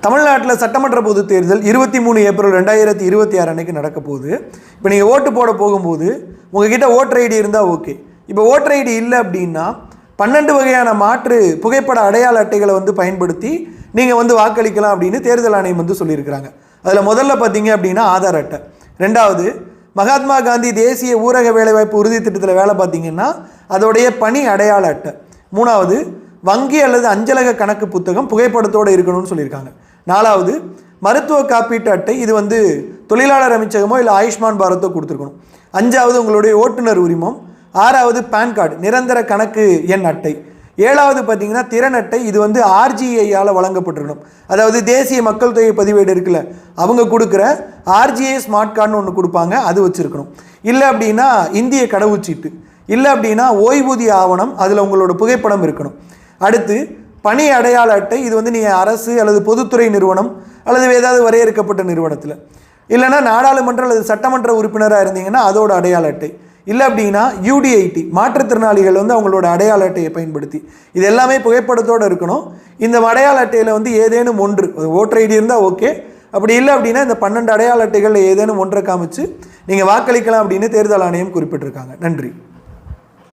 தமிழ்நாட்டில் சட்டமன்ற பொதுத் தேர்தல் 23 ஏப்ரல் 2026 அன்னைக்கு நடக்க போகுது. இப்போ நீங்கள் ஓட்டு போட போகும்போது உங்ககிட்ட ஓட்டர் ஐடி இருந்தால் ஓகே. இப்போ ஓட்டர் ஐடி இல்லை அப்படின்னா 12 வகையான மாற்று புகைப்பட அடையாள அட்டைகளை பயன்படுத்தி நீங்கள் வாக்களிக்கலாம் அப்படின்னு தேர்தல் ஆணையம் சொல்லியிருக்கிறாங்க. அதில் முதல்ல பார்த்தீங்க அப்படின்னா ஆதார் அட்டை. ரெண்டாவது, மகாத்மா காந்தி தேசிய ஊரக வேலைவாய்ப்பு உறுதி திட்டத்தில் வேலை பார்த்தீங்கன்னா அதோடைய பணி அடையாள அட்டை. மூணாவது, வங்கி அல்லது அஞ்சலக கணக்கு புத்தகம் புகைப்படத்தோடு இருக்கணும்னு சொல்லியிருக்காங்க. நாலாவது, மருத்துவ காப்பீட்டு அட்டை. இது தொழிலாளர் அமைச்சகமோ இல்லை ஆயுஷ்மான் பாரத்தோ கொடுத்துருக்கணும். அஞ்சாவது, உங்களுடைய ஓட்டுநர் உரிமம். ஆறாவது, பேன் கார்டு நிரந்தர கணக்கு எண் அட்டை. ஏழாவது பார்த்தீங்கன்னா திறன் அட்டை. இது ஆர்ஜிஐயால் வழங்கப்பட்டிருக்கணும். அதாவது தேசிய மக்கள் தொகை பதிவேடு இருக்குல்ல, அவங்க கொடுக்குற ஆர்ஜிஐ ஸ்மார்ட் கார்டுன்னு ஒன்று கொடுப்பாங்க, அது வச்சுருக்கணும். இல்லை அப்படின்னா இந்திய கடவுச்சீட்டு. இல்லை அப்படின்னா ஓய்வூதிய ஆவணம், அதில் உங்களோட புகைப்படம் இருக்கணும். அடுத்து பணி அடையாள அட்டை. இது நீங்கள் அரசு அல்லது பொதுத்துறை நிறுவனம் அல்லது ஏதாவது வரையறுக்கப்பட்ட நிறுவனத்தில், இல்லைனா நாடாளுமன்ற அல்லது சட்டமன்ற உறுப்பினராக இருந்தீங்கன்னா அதோட அடையாள அட்டை. இல்லை அப்படின்னா யூடிஐடி, மாற்றுத்திறனாளிகள் அவங்களோட அடையாள அட்டையை பயன்படுத்தி, இது எல்லாமே புகைப்படத்தோடு இருக்கணும். இந்த அடையாள அட்டையில் ஏதேனும் ஒன்று, ஓட்டர் ஐடி இருந்தால் ஓகே. அப்படி இல்லை அப்படின்னா இந்த 12 அடையாள அட்டைகளில் ஏதேனும் ஒன்றை காமிச்சு நீங்கள் வாக்களிக்கலாம் அப்படின்னு தேர்தல் ஆணையம் குறிப்பிட்டிருக்காங்க. நன்றி.